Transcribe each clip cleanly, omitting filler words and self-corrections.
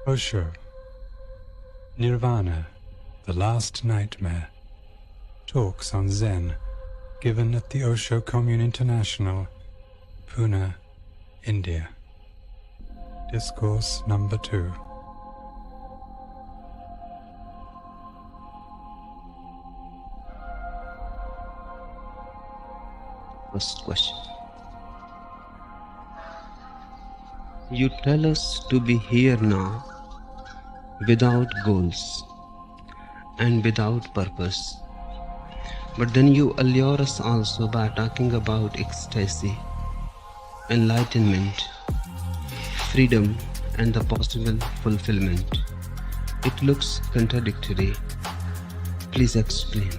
Osho, Nirvana, the Last Nightmare. Talks on Zen, given at the Osho Commune International, Pune, India. Discourse number 2. First question. You tell us to be here now, without goals and without purpose. But then you allure us also by talking about ecstasy, enlightenment, freedom, and the possible fulfillment. It looks contradictory. Please explain.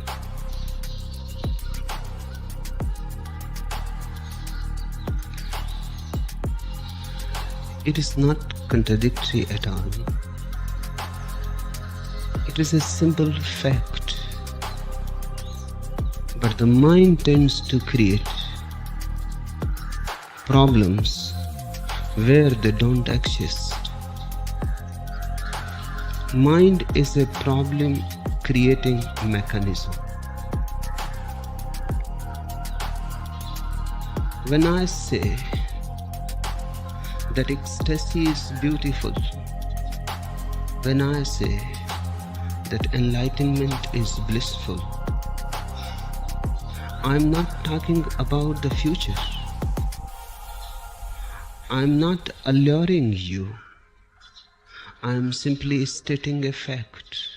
It is not contradictory at all. It is a simple fact. But the mind tends to create problems where they don't exist. Mind is a problem creating mechanism. When I say that ecstasy is beautiful, when I say that enlightenment is blissful, I'm not talking about the future. I'm not alluring you. I'm simply stating a fact.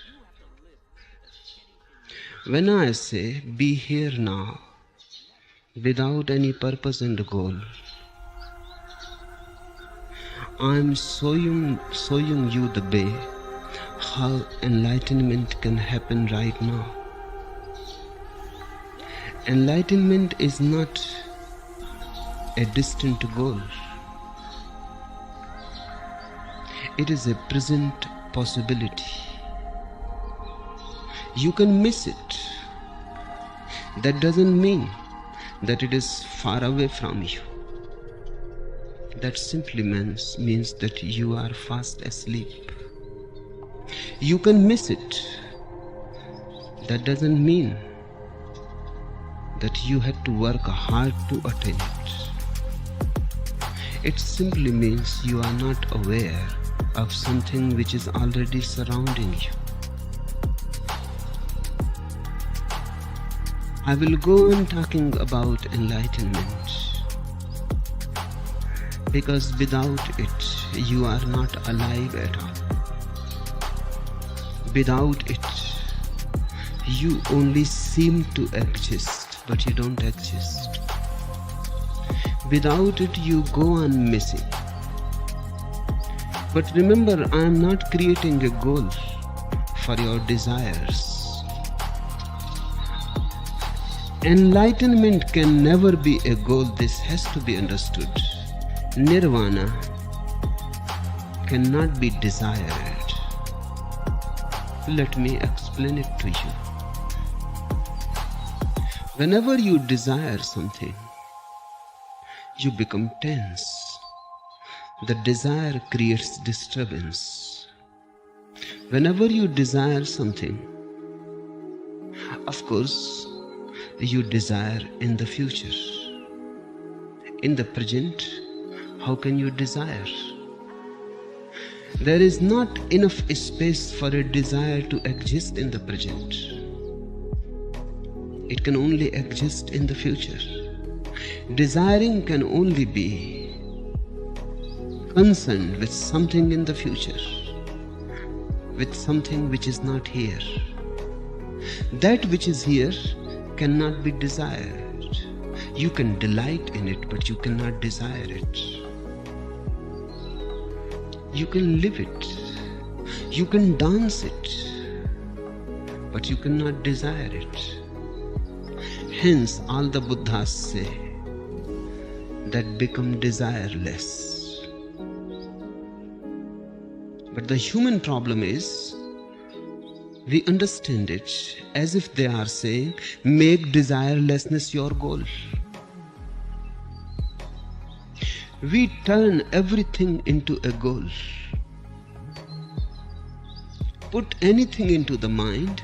When I say be here now, without any purpose and goal, I'm showing you the way how enlightenment can happen right now. Enlightenment is not a distant goal. It is a present possibility. You can miss it. That doesn't mean that it is far away from you. That simply means that you are fast asleep. You can miss it. That doesn't mean that you had to work hard to attain it. It simply means you are not aware of something which is already surrounding you. I will go on talking about enlightenment, because without it, you are not alive at all. Without it, you only seem to exist, but you don't exist. Without it, you go on missing. But remember, I am not creating a goal for your desires. Enlightenment can never be a goal. This has to be understood. Nirvana cannot be desired. Let me explain it to you. Whenever you desire something, you become tense. The desire creates disturbance. Whenever you desire something, of course, you desire in the future. In the present, how can you desire? There is not enough space for a desire to exist in the present. It can only exist in the future. Desiring can only be concerned with something in the future, with something which is not here. That which is here cannot be desired. You can delight in it, but you cannot desire it. You can live it. You can dance it, but you cannot desire it. Hence, all the Buddhas say that become desireless. But the human problem is, we understand it as if they are saying, make desirelessness your goal. We turn everything into a goal. put anything into the mind,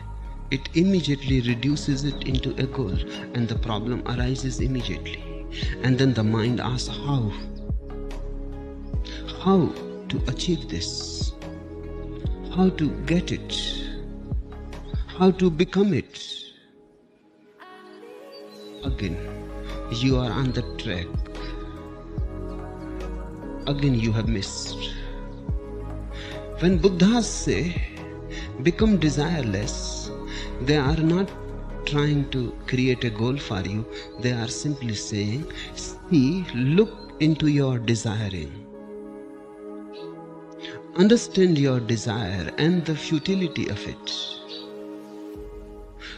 it immediately reduces it into a goal, and the problem arises immediately. And then the mind asks how to achieve this, how to get it, how to become it. Again, you are on the track. Again, you have missed. When Buddhas say, become desireless, they are not trying to create a goal for you. They are simply saying, see, look into your desiring. Understand your desire and the futility of it.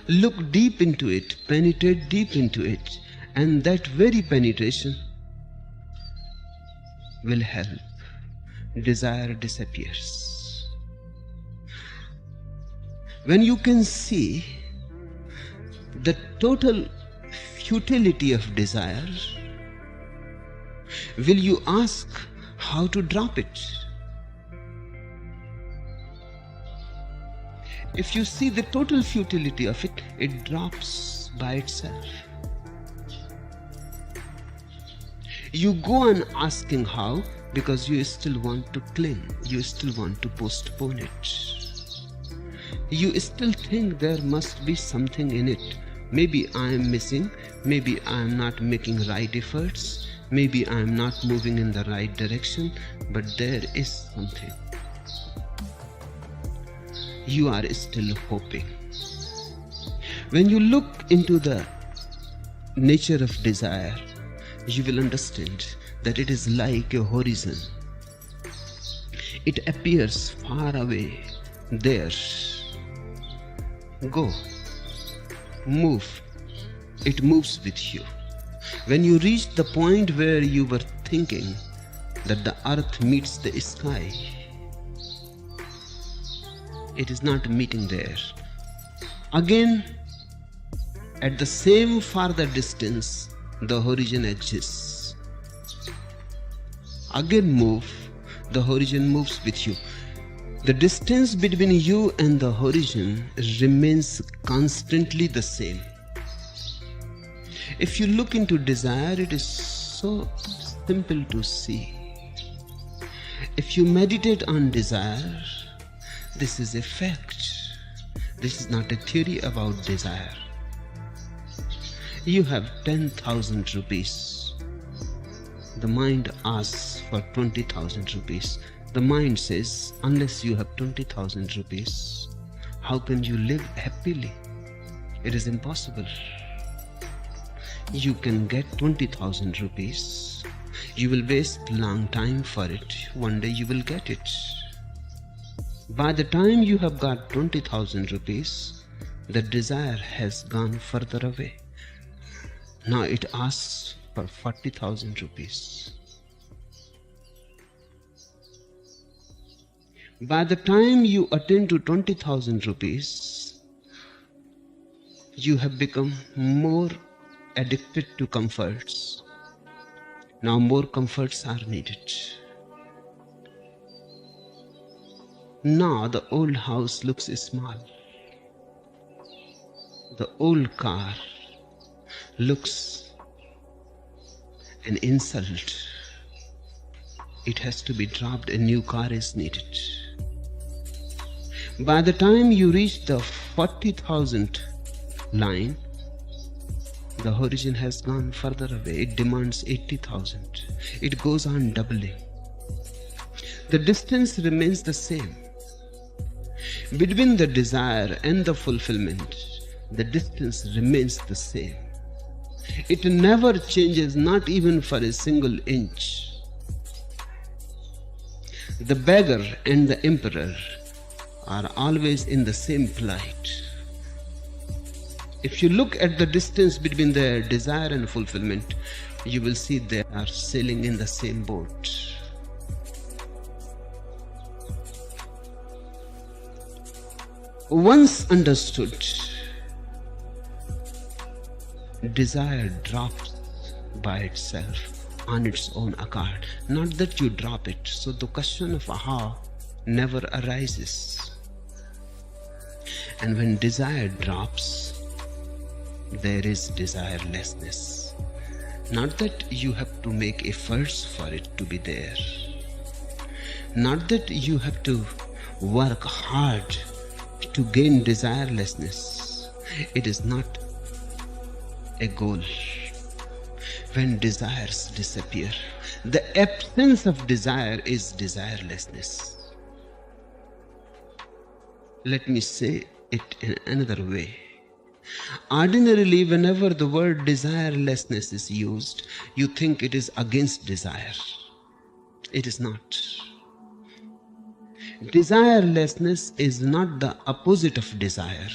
Look deep into it, penetrate deep into it, and that very penetration will help. Desire disappears. When you can see the total futility of desire, will you ask how to drop it? If you see the total futility of it, it drops by itself. You go on asking how because you still want to cling, you still want to postpone it. You still think there must be something in it. Maybe I am missing, maybe I am not making right efforts, maybe I am not moving in the right direction, but there is something. You are still hoping. When you look into the nature of desire, you will understand that it is like a horizon. It appears far away there. Go, move. It moves with you. When you reach the point where you were thinking that the earth meets the sky, it is not meeting there. Again, at the same farther distance, the horizon exists. Again move, the horizon moves with you. The distance between you and the horizon remains constantly the same. If you look into desire, it is so simple to see. If you meditate on desire, this is a fact. This is not a theory about desire. You have 10,000 rupees. The mind asks for 20,000 rupees. The mind says, unless you have 20,000 rupees, how can you live happily? It is impossible. You can get 20,000 rupees. You will waste long time for it. One day you will get it. By the time you have got 20,000 rupees, the desire has gone further away. Now it asks for 40,000 rupees. By the time you attain to 20,000 rupees, you have become more addicted to comforts. Now more comforts are needed. Now the old house looks small. The old car looks an insult. It has to be dropped. A new car is needed. By the time you reach the 40,000 line, the horizon has gone further away. It demands 80,000. It goes on doubling. The distance remains the same. Between the desire and the fulfillment, the distance remains the same. It never changes, not even for a single inch. The beggar and the emperor are always in the same plight. If you look at the distance between their desire and fulfillment, you will see they are sailing in the same boat. Once understood, desire drops by itself on its own accord. Not that you drop it. So the question of how never arises. And when desire drops, there is desirelessness. Not that you have to make efforts for it to be there. Not that you have to work hard to gain desirelessness. It is not a goal. When desires disappear, the absence of desire is desirelessness. Let me say it in another way. Ordinarily, whenever the word desirelessness is used, you think it is against desire. It is not. Desirelessness is not the opposite of desire.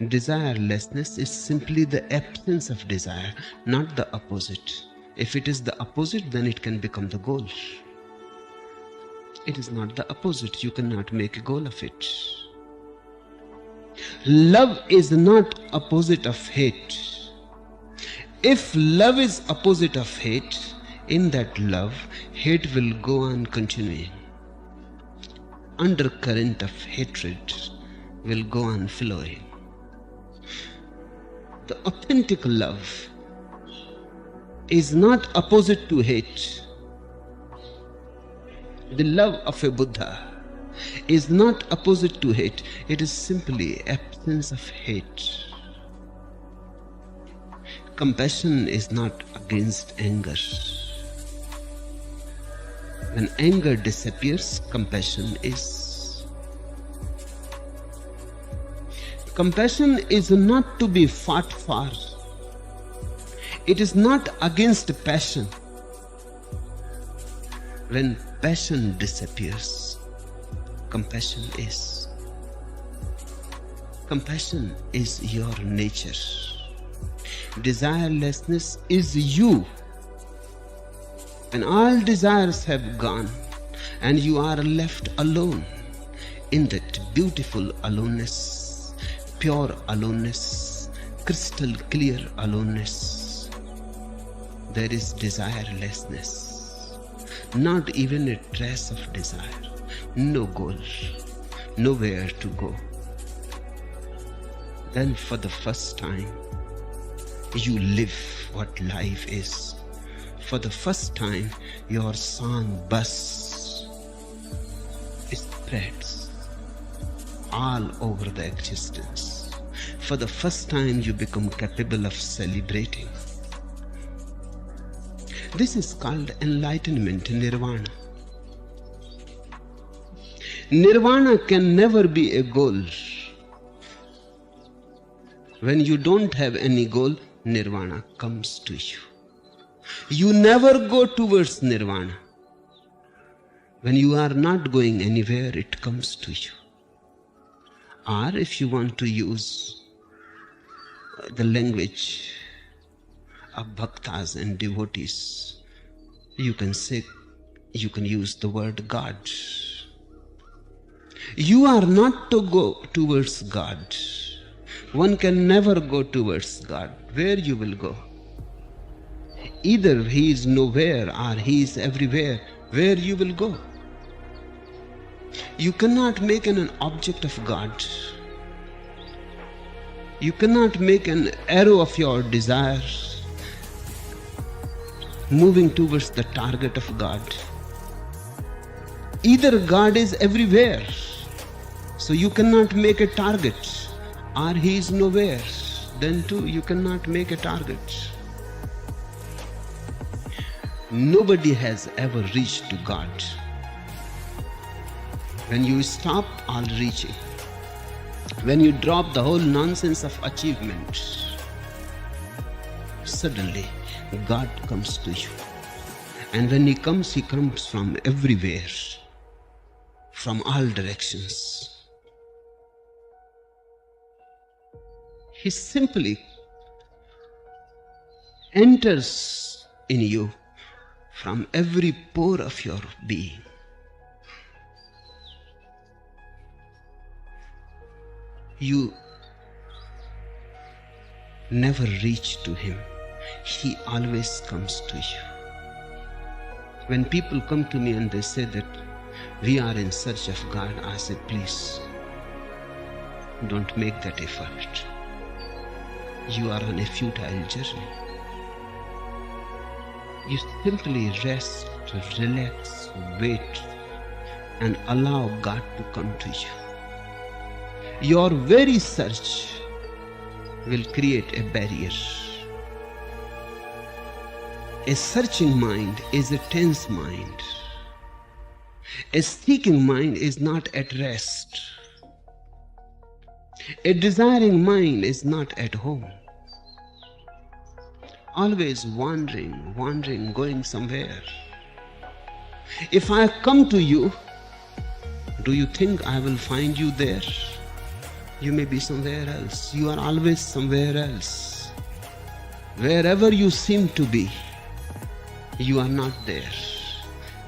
Desirelessness is simply the absence of desire, not the opposite. If it is the opposite, then it can become the goal. It is not the opposite. You cannot make a goal of it. Love is not opposite of hate. If love is opposite of hate, in that love, hate will go on continuing. Undercurrent of hatred will go on flowing. The authentic love is not opposite to hate. The love of a Buddha is not opposite to hate. It is simply absence of hate. Compassion is not against anger. When anger disappears, compassion is. Compassion is not to be fought for. It is not against passion. When passion disappears, compassion is. Compassion is your nature. Desirelessness is you. When all desires have gone and you are left alone, in that beautiful aloneness, pure aloneness, crystal clear aloneness, there is desirelessness. Not even a trace of desire. No goal, nowhere to go. Then for the first time, you live what life is. For the first time, your song buzz spreads all over the existence. For the first time, you become capable of celebrating. This is called enlightenment, Nirvana. Nirvana can never be a goal. When you don't have any goal, Nirvana comes to you. You never go towards Nirvana. When you are not going anywhere, it comes to you. Or if you want to use the language of bhaktas and devotees, you can use the word God. You are not to go towards God. One can never go towards God. Where you will go? Either he is nowhere or he is everywhere. Where you will go? You cannot make an object of God. You cannot make an arrow of your desire moving towards the target of God. Either God is everywhere, so you cannot make a target, or he is nowhere, then too you cannot make a target. Nobody has ever reached to God. When you stop all reaching, when you drop the whole nonsense of achievement, suddenly God comes to you. And when he comes from everywhere, from all directions. He simply enters in you from every pore of your being. You never reach to him. He always comes to you. When people come to me and they say that we are in search of God, I say, please, Don't make that effort. You are on a futile journey. You simply rest, relax, wait, and allow God to come to you. Your very search will create a barrier. A searching mind is a tense mind. A seeking mind is not at rest. A desiring mind is not at home. Always wandering, going somewhere. If I come to you, do you think I will find you there? You may be somewhere else. You are always somewhere else. Wherever you seem to be, you are not there.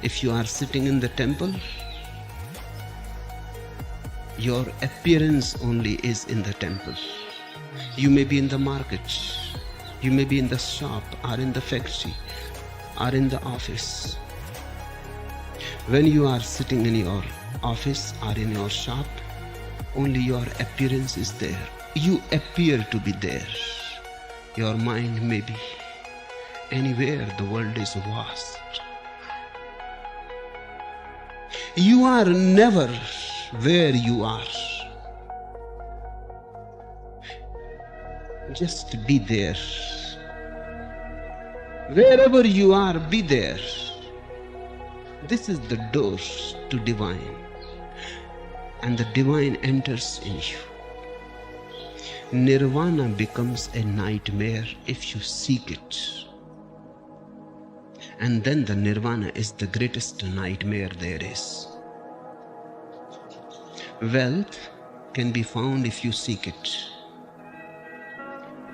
If you are sitting in the temple, your appearance only is in the temple. You may be in the market, you may be in the shop, or in the factory, or in the office. When you are sitting in your office or in your shop, only your appearance is there. You appear to be there. Your mind may be anywhere. The world is vast. You are never where you are. Just be there. Wherever you are, be there. This is the door to divine, and the divine enters in you. Nirvana becomes a nightmare if you seek it. And then the nirvana is the greatest nightmare there is. Wealth can be found if you seek it.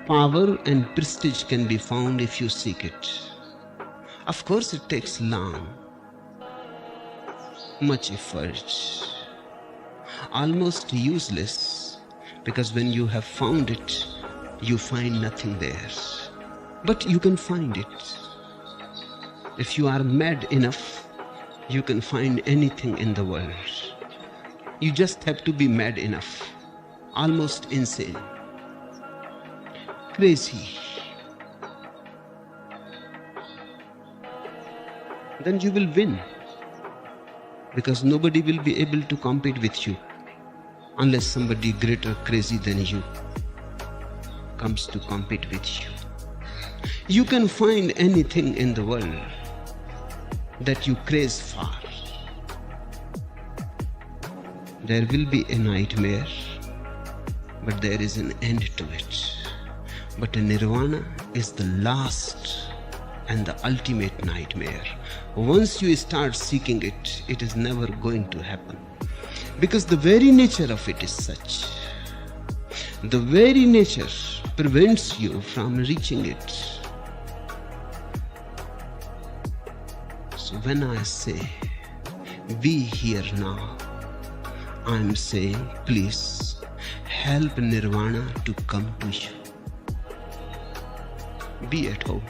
Power and prestige can be found if you seek it. Of course, it takes much effort, almost useless, because when you have found it, you find nothing there. But you can find it. If you are mad enough, you can find anything in the world. You just have to be mad enough, almost insane, crazy. Then you will win, because nobody will be able to compete with you unless somebody greater crazy than you comes to compete with you. You can find anything in the world that you craze for. There will be a nightmare, but there is an end to it. But a nirvana is the last and the ultimate nightmare. Once you start seeking it, it is never going to happen, because the very nature of it is such. The very nature prevents you from reaching it. So when I say, be here now, I'm saying, please help nirvana to come to you. Be at home.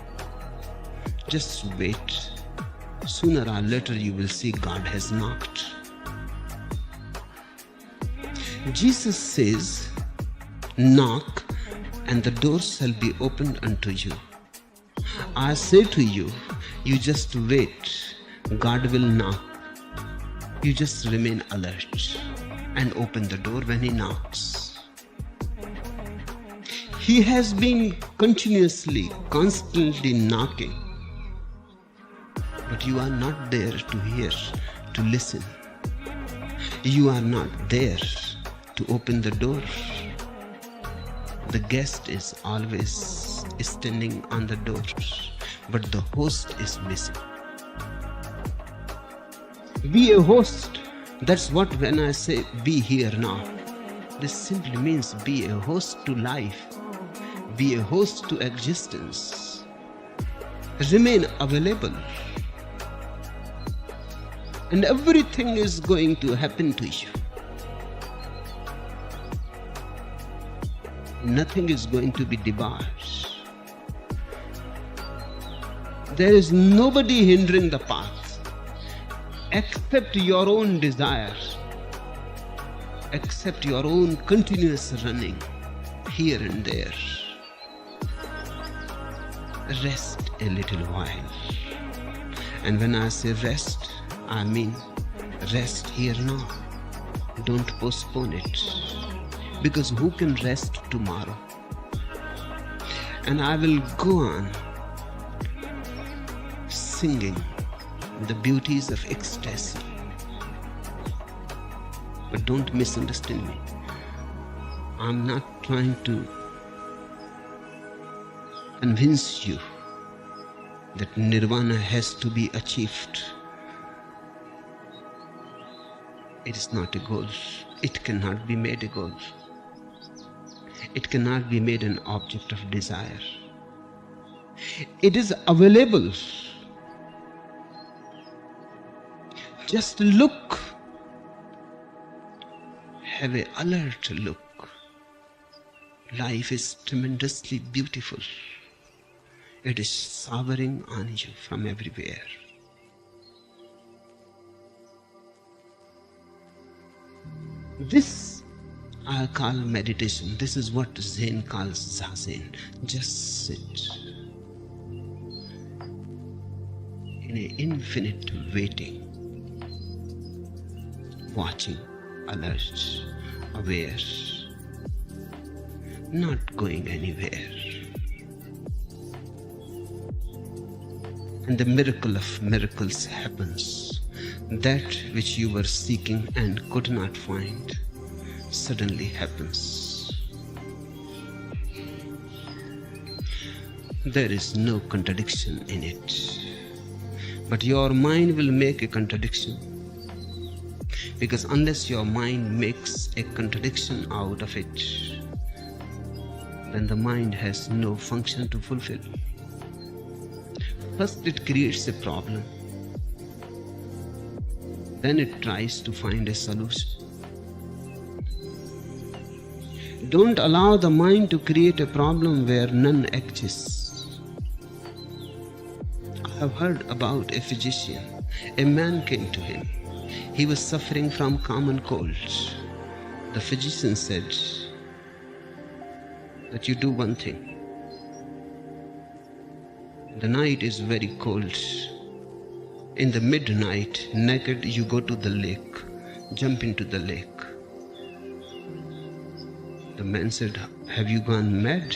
Just wait. Sooner or later you will see God has knocked. Jesus says, knock and the door shall be opened unto you. I say to you, you just wait. God will knock. You just remain alert and open the door when He knocks. He has been continuously, constantly knocking, but you are not there to hear, to listen. You are not there to open the door. The guest is always standing on the door, but the host is missing. Be a host. That's what when I say be here now. This simply means be a host to life. Be a host to existence. Remain available. And everything is going to happen to you. Nothing is going to be debarred. There is nobody hindering the path except your own desire, except your own continuous running here and there. Rest a little while. And when I say rest, I mean rest here now. Don't postpone it. Because who can rest tomorrow? And I will go on singing the beauties of ecstasy. But don't misunderstand me. I'm not trying to convince you that Nirvana has to be achieved. It is not a goal. It cannot be made a goal. It cannot be made an object of desire. It is available. Just look. Have an alert look. Life is tremendously beautiful. It is showering on you from everywhere. This I call meditation. This is what Zen calls Zazen. Just sit in an infinite waiting, watching, alert, aware, not going anywhere. And the miracle of miracles happens. That which you were seeking and could not find suddenly happens. There is no contradiction in it. But your mind will make a contradiction. Because unless your mind makes a contradiction out of it, then the mind has no function to fulfill. First it creates a problem. Then it tries to find a solution. Don't allow the mind to create a problem where none exists. I have heard about a physician. A man came to him. He was suffering from common cold. The physician said that you do one thing. The night is very cold. In the midnight, naked, you go to the lake, jump into the lake. The man said, have you gone mad?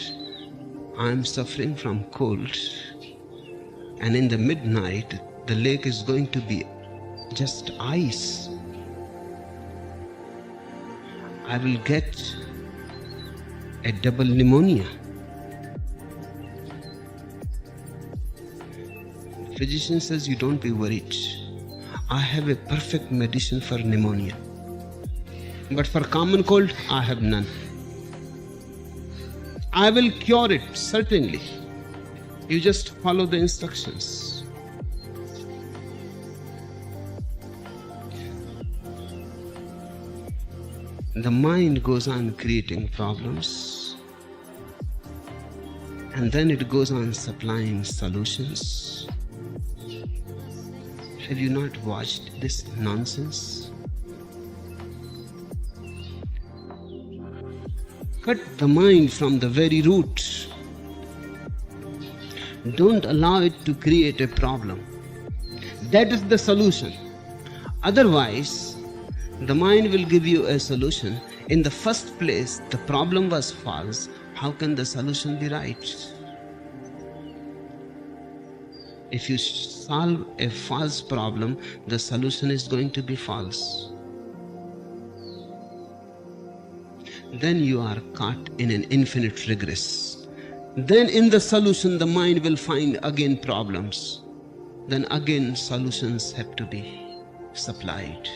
I am suffering from cold. And in the midnight, the lake is going to be just ice. I will get a double pneumonia. The physician says, you don't be worried. I have a perfect medicine for pneumonia. But for common cold, I have none. I will cure it, certainly. You just follow the instructions. The mind goes on creating problems, and then it goes on supplying solutions. Have you not watched this nonsense? Cut the mind from the very root. Don't allow it to create a problem. That is the solution. Otherwise, the mind will give you a solution. In the first place, the problem was false. How can the solution be right? If you solve a false problem, the solution is going to be false. Then you are caught in an infinite regress. Then in the solution, the mind will find again problems. Then again solutions have to be supplied.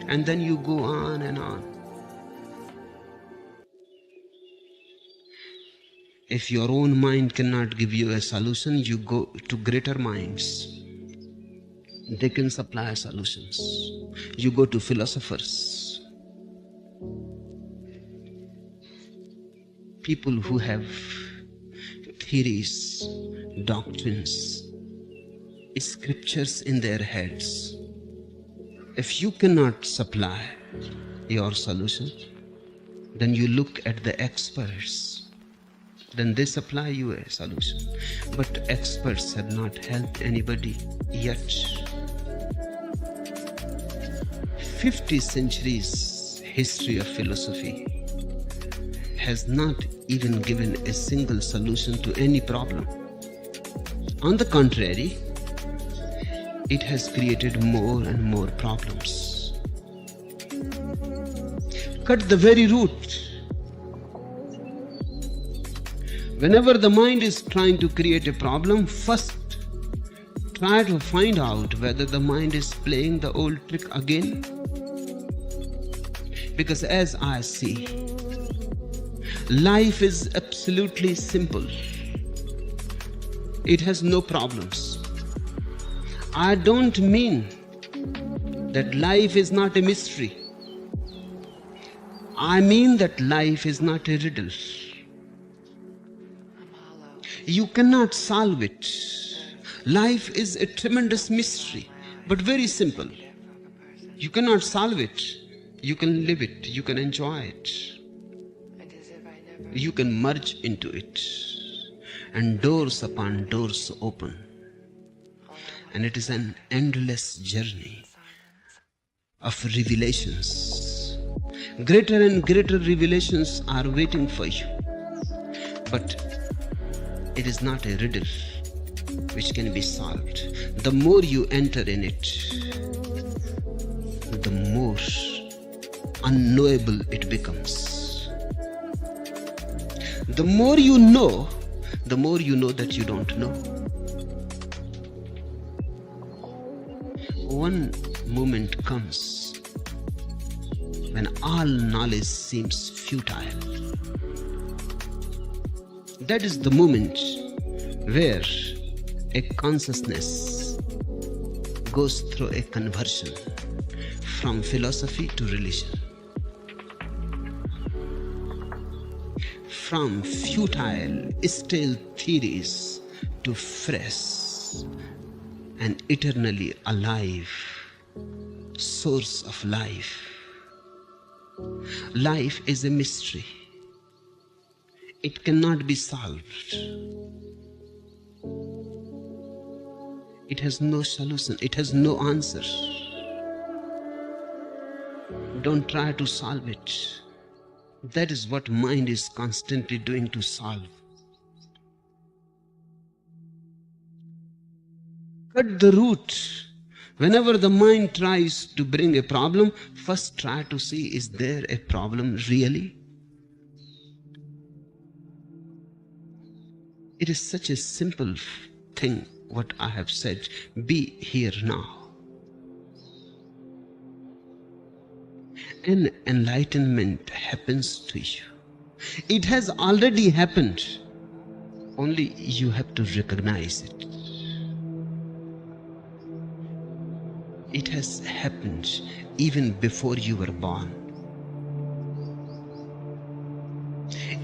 And then you go on and on. If your own mind cannot give you a solution, you go to greater minds. They can supply solutions. You go to philosophers. People who have theories, doctrines, scriptures in their heads. If you cannot supply, your solution, then you look at the experts. Then they supply you a solution. But experts have not helped anybody yet. 50 centuries history of philosophy has not even given a single solution to any problem. On the contrary, it has created more and more problems. Cut the very root. Whenever the mind is trying to create a problem, first try to find out whether the mind is playing the old trick again. Because as I see, life is absolutely simple. It has no problems. I don't mean that life is not a mystery. I mean that life is not a riddle. You cannot solve it. Life is a tremendous mystery, but very simple. You cannot solve it. You can live it. You can enjoy it. You can merge into it. And doors upon doors open. And it is an endless journey of revelations. Greater and greater revelations are waiting for you. But it is not a riddle which can be solved. The more you enter in it, the more unknowable it becomes. The more you know that you don't know. One moment comes when all knowledge seems futile. That is the moment where a consciousness goes through a conversion from philosophy to religion, from futile, stale theories to fresh and eternally alive source of life. Life is a mystery. It cannot be solved. It has no solution. It has no answer. Don't try to solve it. That is what mind is constantly doing to solve. Cut the root. Whenever the mind tries to bring a problem, first try to see, is there a problem really? It is such a simple thing, what I have said. Be here now. An enlightenment happens to you. It has already happened. Only you have to recognize it. It has happened even before you were born.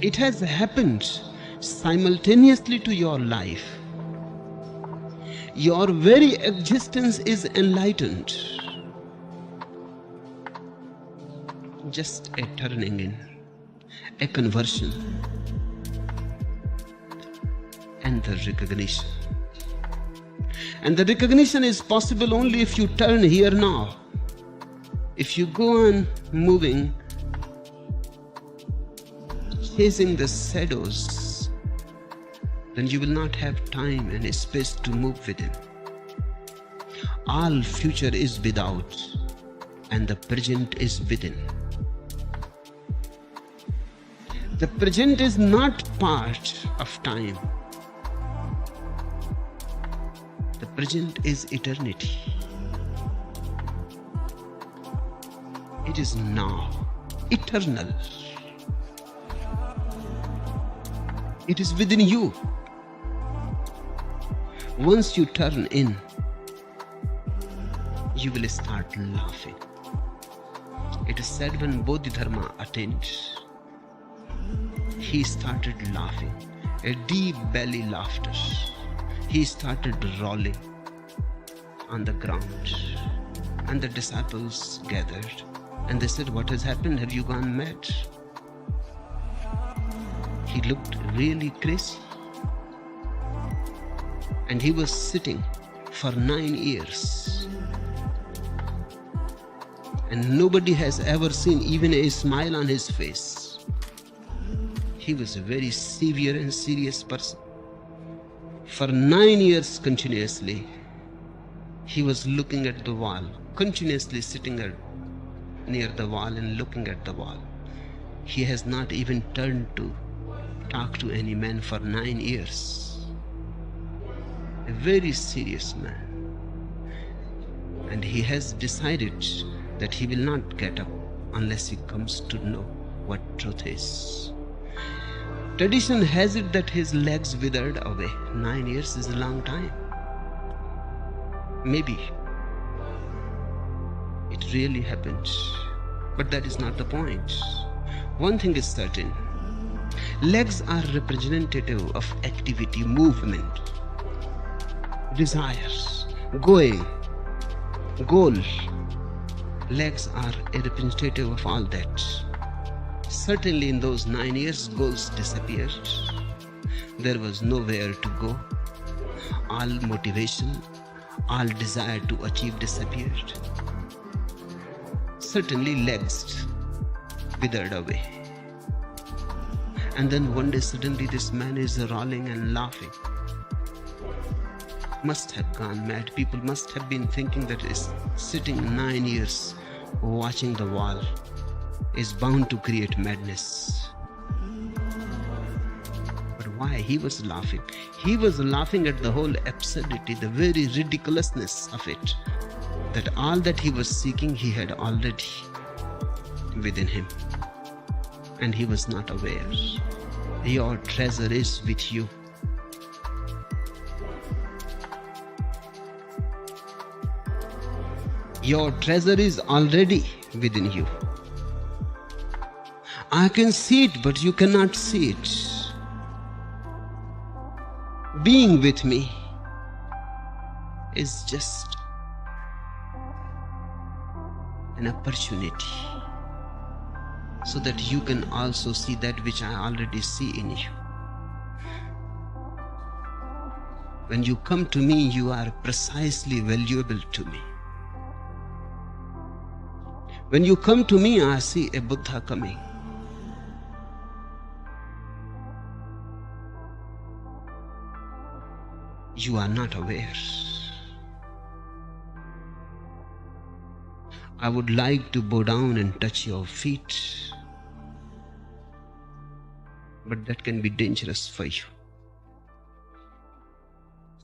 It has happened simultaneously to your life. Your very existence is enlightened. Just a turning in, a conversion, and the recognition. And the recognition is possible only if you turn here now. If you go on moving, chasing the shadows, then you will not have time and space to move within. All future is without, and the present is within. The present is not part of time. The present is eternity. It is now, eternal. It is within you. Once you turn in, you will start laughing. It is said when Bodhidharma attained, he started laughing, a deep belly laughter. He started rolling on the ground, and the disciples gathered. And they said, "What has happened? Have you gone mad?" He looked really crazy. And he was sitting for 9 years. And nobody has ever seen even a smile on his face. He was a very severe and serious person. For 9 years continuously, he was looking at the wall, continuously sitting near the wall and looking at the wall. He has not even turned to talk to any man for 9 years. A very serious man. And he has decided that he will not get up unless he comes to know what truth is. Tradition has it that his legs withered away. 9 years is a long time. Maybe it really happened, but that is not the point. One thing is certain. Legs are representative of activity, movement, desires, going, goal. Legs are a representative of all that. Certainly in those 9 years, goals disappeared. There was nowhere to go. All motivation, all desire to achieve disappeared. Certainly legs withered away. And then one day suddenly this man is rolling and laughing. Must have gone mad. People must have been thinking that is sitting 9 years watching the wall is bound to create madness. But why? He was laughing. He was laughing at the whole absurdity, the very ridiculousness of it. That all that he was seeking, he had already within him. And he was not aware. Your treasure is with you. Your treasure is already within you. I can see it, but you cannot see it. Being with me is just an opportunity so that you can also see that which I already see in you. When you come to me, you are precisely valuable to me. When you come to me, I see a Buddha coming. You are not aware. I would like to bow down and touch your feet, but that can be dangerous for you.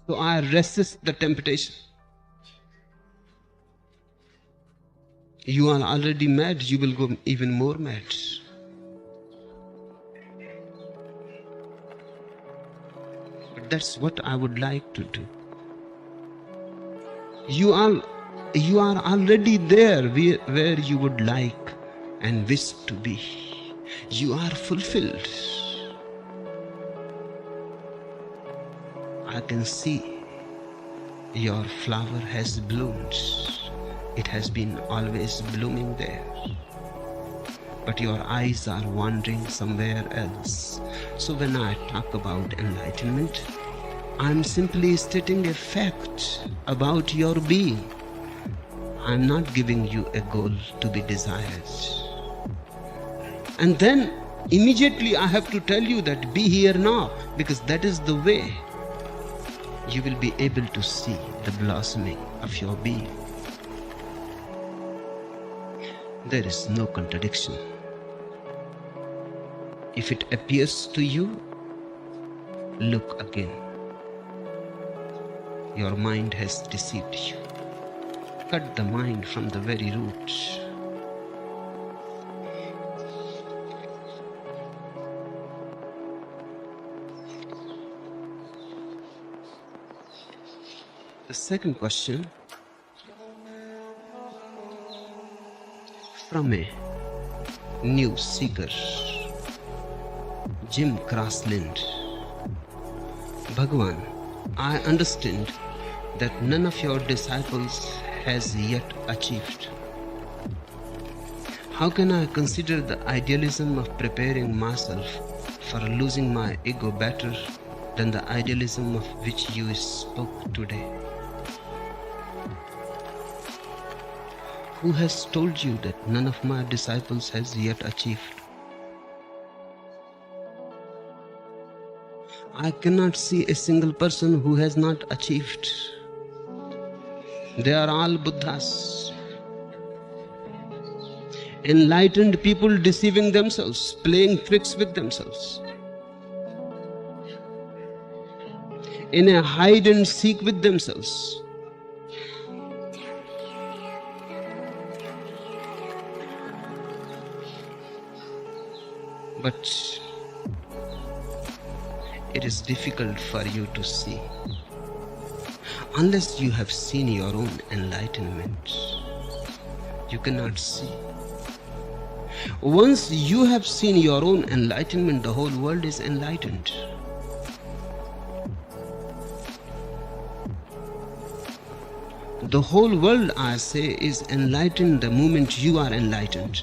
So I resist the temptation. You are already mad, you will go even more mad. But that's what I would like to do. You are already there where you would like and wish to be. You are fulfilled. I can see your flower has bloomed. It has been always blooming there. But your eyes are wandering somewhere else. So when I talk about enlightenment, I'm simply stating a fact about your being. I'm not giving you a goal to be desired. And then immediately I have to tell you that be here now, because that is the way you will be able to see the blossoming of your being. There is no contradiction. If it appears to you, look again. Your mind has deceived you. Cut the mind from the very root. The second question from a new seeker, Jim Crossland. Bhagavan, I understand that none of your disciples has yet achieved. How can I consider the idealism of preparing myself for losing my ego better than the idealism of which you spoke today? Who has told you that none of my disciples has yet achieved? I cannot see a single person who has not achieved. They are all Buddhas. Enlightened people deceiving themselves, playing tricks with themselves, in a hide and seek with themselves. But it is difficult for you to see unless you have seen your own enlightenment. You cannot see. Once you have seen your own enlightenment, the whole world is enlightened. The whole world, I say, is enlightened the moment you are enlightened.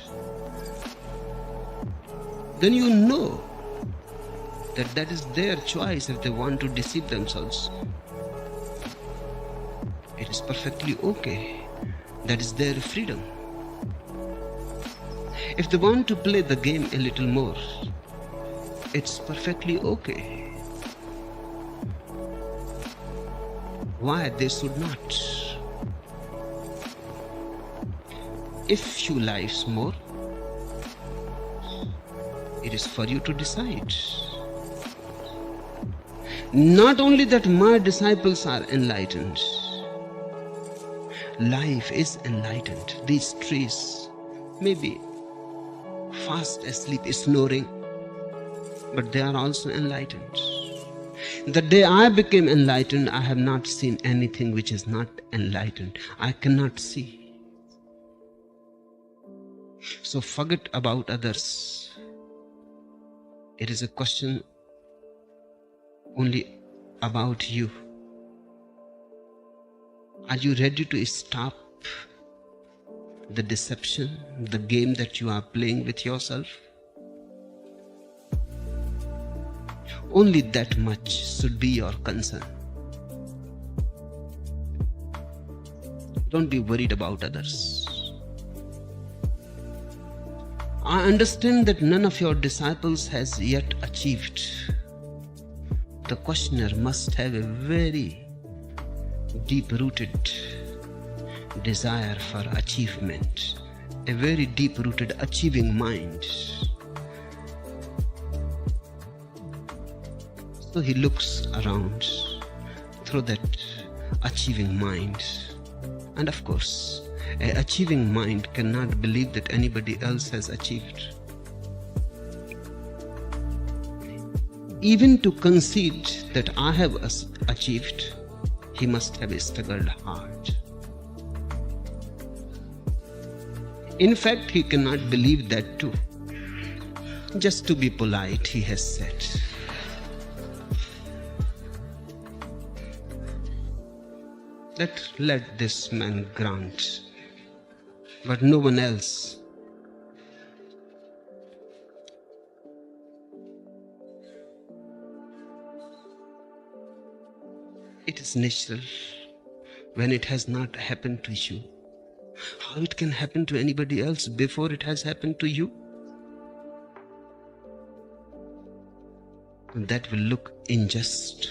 Then you know that that is their choice if they want to deceive themselves. It is perfectly okay. That is their freedom. If they want to play the game a little more, it's perfectly okay. Why they should not? If few lives more, it is for you to decide. Not only that my disciples are enlightened, life is enlightened. These trees may be fast asleep, snoring, but they are also enlightened. The day I became enlightened, I have not seen anything which is not enlightened. I cannot see. So forget about others. It is a question only about you. Are you ready to stop the deception, the game that you are playing with yourself? Only that much should be your concern. Don't be worried about others. I understand that none of your disciples has yet achieved. The questioner must have a very deep-rooted desire for achievement, a very deep-rooted achieving mind. So he looks around through that achieving mind. And of course, an achieving mind cannot believe that anybody else has achieved. Even to concede that I have achieved, he must have struggled hard. In fact, he cannot believe that too. Just to be polite, he has said, let this man grant, but no one else. It is natural when it has not happened to you. How it can happen to anybody else before it has happened to you? That will look unjust.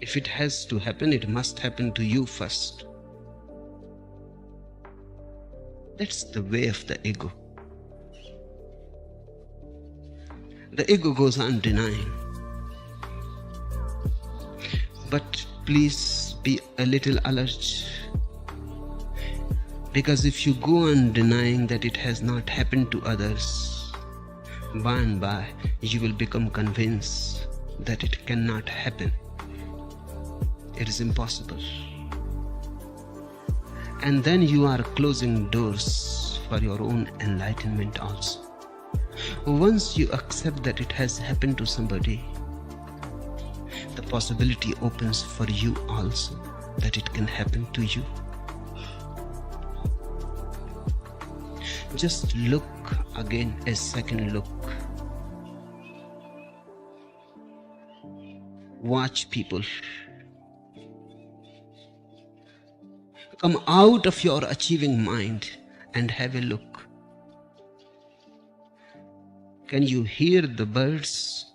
If it has to happen, it must happen to you first. That's the way of the ego. The ego goes on denying. But please be a little alert, because if you go on denying that it has not happened to others, by and by you will become convinced that it cannot happen. It is impossible. And then you are closing doors for your own enlightenment also. Once you accept that it has happened to somebody, the possibility opens for you also that it can happen to you. Just look again, a second look. Watch people. Come out of your achieving mind and have a look. Can you hear the birds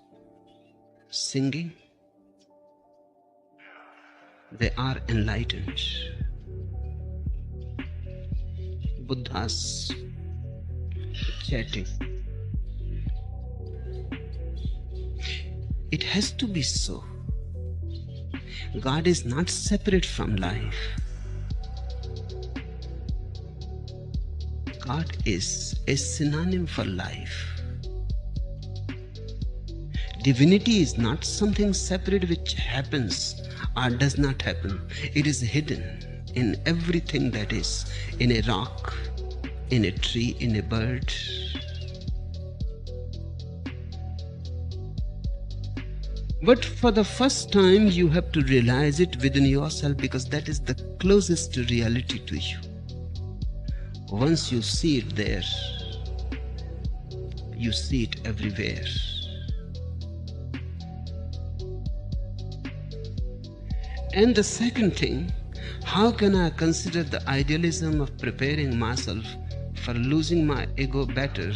singing? They are enlightened. Buddhas chatting. It has to be so. God is not separate from life. God is a synonym for life. Divinity is not something separate which happens or does not happen. It is hidden in everything that is, in a rock, in a tree, in a bird. But for the first time you have to realize it within yourself, because that is the closest reality to you. Once you see it there, you see it everywhere. And the second thing, how can I consider the idealism of preparing myself for losing my ego better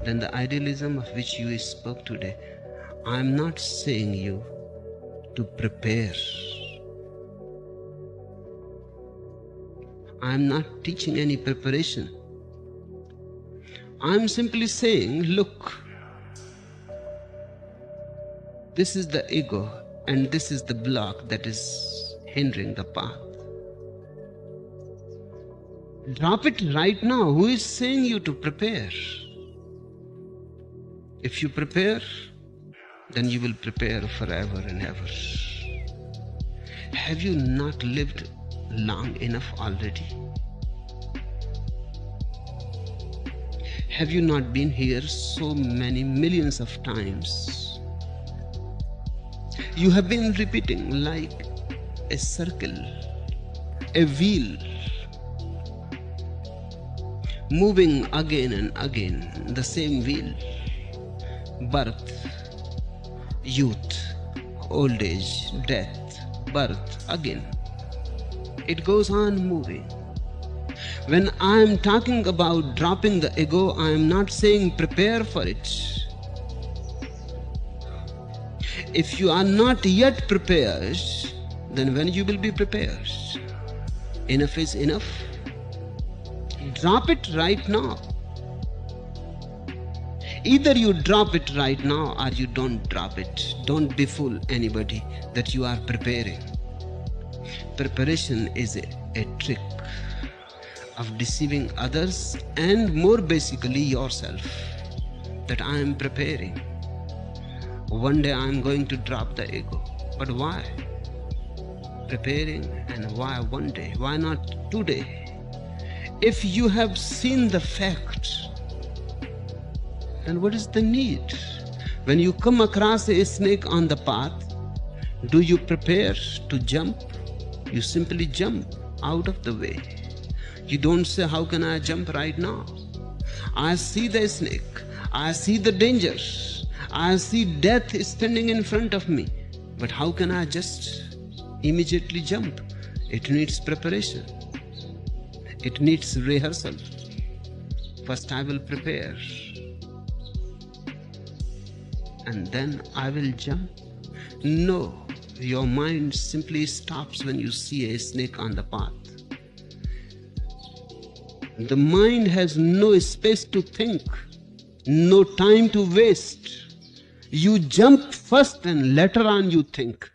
than the idealism of which you spoke today? I am not saying you to prepare. I am not teaching any preparation. I am simply saying, look, this is the ego and this is the block that is hindering the path. Drop it right now. Who is saying you to prepare? If you prepare, then you will prepare forever and ever. Have you not lived long enough already? Have you not been here so many millions of times? You have been repeating like a circle, a wheel, moving again and again, the same wheel. Birth, youth, old age, death, birth, again. It goes on moving. When I am talking about dropping the ego, I am not saying prepare for it. If you are not yet prepared, then when you will be prepared? Enough is enough. Drop it right now. Either you drop it right now or you don't drop it. Don't befool anybody that you are preparing. Preparation is a trick of deceiving others and more basically yourself, that I am preparing. One day I am going to drop the ego. But why? Preparing, and why one day? Why not today? If you have seen the fact, then what is the need? When you come across a snake on the path, do you prepare to jump? You simply jump out of the way. You don't say, how can I jump right now? I see the snake. I see the danger. I see death standing in front of me. But how can I just immediately jump? It needs preparation. It needs rehearsal. First I will prepare, and then I will jump. No, your mind simply stops when you see a snake on the path. The mind has no space to think, no time to waste. You jump first and later on you think.